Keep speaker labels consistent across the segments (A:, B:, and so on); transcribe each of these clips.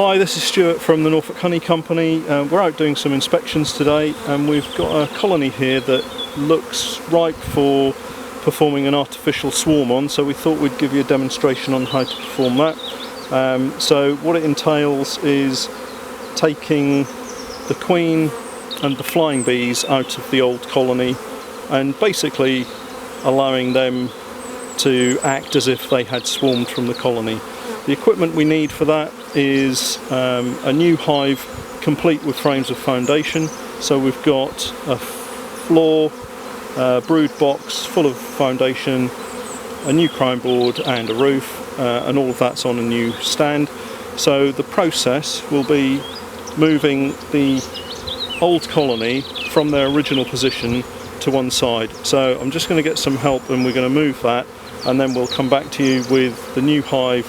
A: Hi, this is Stuart from the Norfolk Honey Company. We're out doing some inspections today, and we've got a colony here that looks ripe for performing an artificial swarm on, so we thought we'd give you a demonstration on how to perform that. So what it entails is taking the queen and the flying bees out of the old colony and basically allowing them to act as if they had swarmed from the colony. The equipment we need for that is a new hive complete with frames of foundation. So we've got a floor, brood box full of foundation, a new crown board and a roof, and all of that's on a new stand. So the process will be moving the old colony from their original position to one side. So I'm just going to get some help and we're going to move that, and then we'll come back to you with the new hive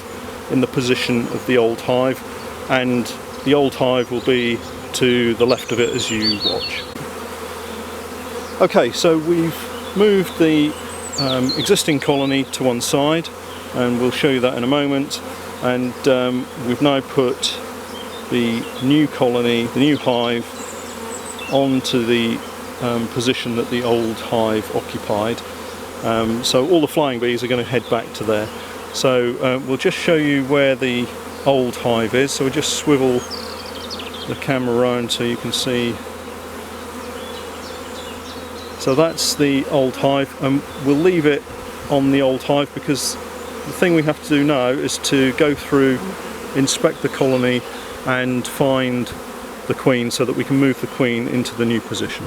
A: in the position of the old hive, and the old hive will be to the left of it as you watch. Okay, so we've moved the existing colony to one side, and we'll show you that in a moment, and we've now put the new colony, the new hive, onto the position that the old hive occupied. So all the flying bees are going to head back to there. So we'll just show you where the old hive is. So we'll just swivel the camera around so you can see. So that's the old hive, and we'll leave it on the old hive because the thing we have to do now is to go through, inspect the colony and find the queen so that we can move the queen into the new position.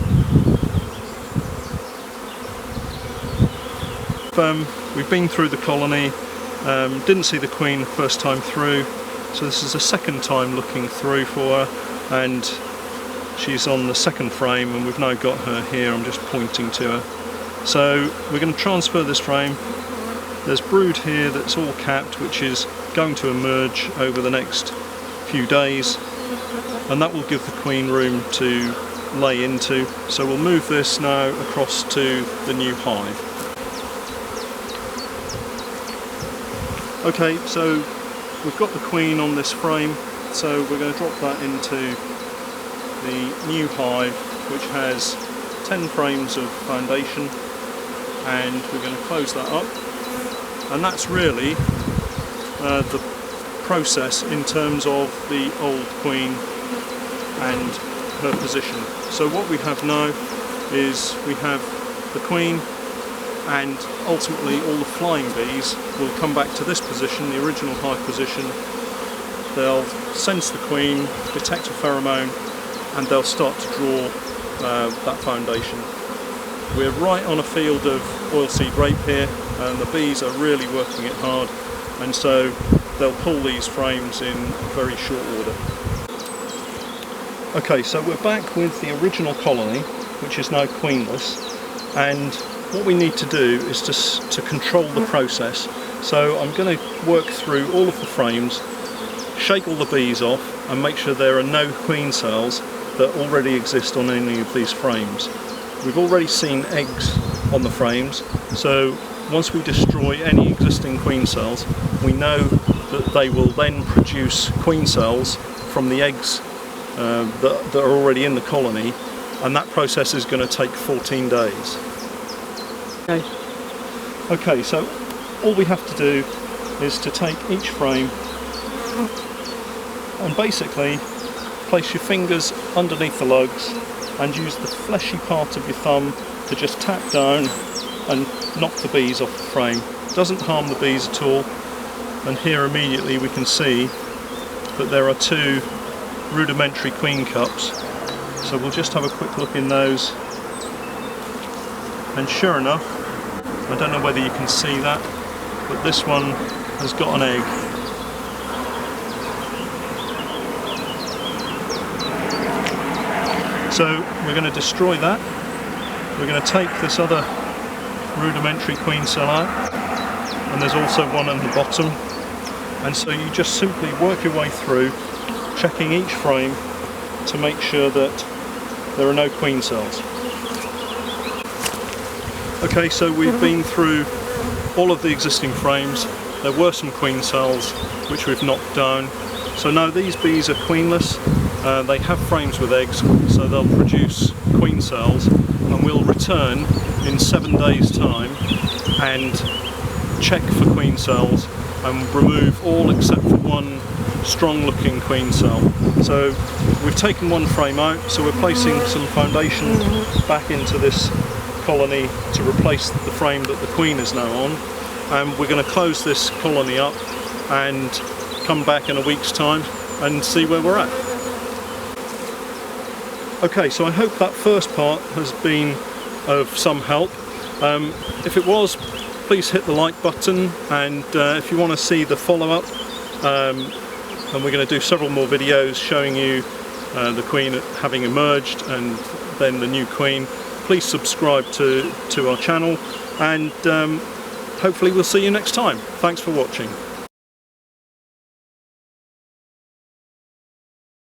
A: We've been through the colony, didn't see the queen first time through, so this is the second time looking through for her, and she's on the second frame, and we've now got her here. I'm just pointing to her. So we're going to transfer this frame. There's brood here that's all capped, which is going to emerge over the next few days, and that will give the queen room to lay into. So we'll move this now across to the new hive. Okay, so we've got the queen on this frame, so we're going to drop that into the new hive, which has 10 frames of foundation, and we're going to close that up. And that's really the process in terms of the old queen and her position. So what we have now is we have the queen, and ultimately all the flying bees will come back to this position, the original hive position. They'll sense the queen, detect a pheromone, and they'll start to draw that foundation. We're right on a field of oilseed rape here, and the bees are really working it hard, and so they'll pull these frames in very short order. Okay, so we're back with the original colony, which is now queenless, and what we need to do is to control the process. So I'm going to work through all of the frames, shake all the bees off, and make sure there are no queen cells that already exist on any of these frames. We've already seen eggs on the frames, so once we destroy any existing queen cells, we know that they will then produce queen cells from the eggs that are already in the colony, and that process is going to take 14 days. Okay, so all we have to do is to take each frame and basically place your fingers underneath the lugs and use the fleshy part of your thumb to just tap down and knock the bees off the frame. It doesn't harm the bees at all, and here immediately we can see that there are two rudimentary queen cups. So we'll just have a quick look in those, and sure enough, I don't know whether you can see that, but this one has got an egg. So we're going to destroy that. We're going to take this other rudimentary queen cell out, and there's also one on the bottom, and so you just simply work your way through, checking each frame to make sure that there are no queen cells. Okay, so we've been through all of the existing frames. There were some queen cells which we've knocked down, So no, these bees are queenless. They have frames with eggs, so they'll produce queen cells, and we'll return in 7 days' time and check for queen cells and remove all except for one strong looking queen cell. So we've taken one frame out, so we're placing some foundation back into this colony to replace the frame that the queen is now on, and we're going to close this colony up and come back in a week's time and see where we're at. Okay, so I hope that first part has been of some help. If it was, please hit the like button, and if you want to see the follow-up, and we're going to do several more videos showing you the queen having emerged and then the new queen, please subscribe to our channel, and hopefully we'll see you next time. Thanks for watching.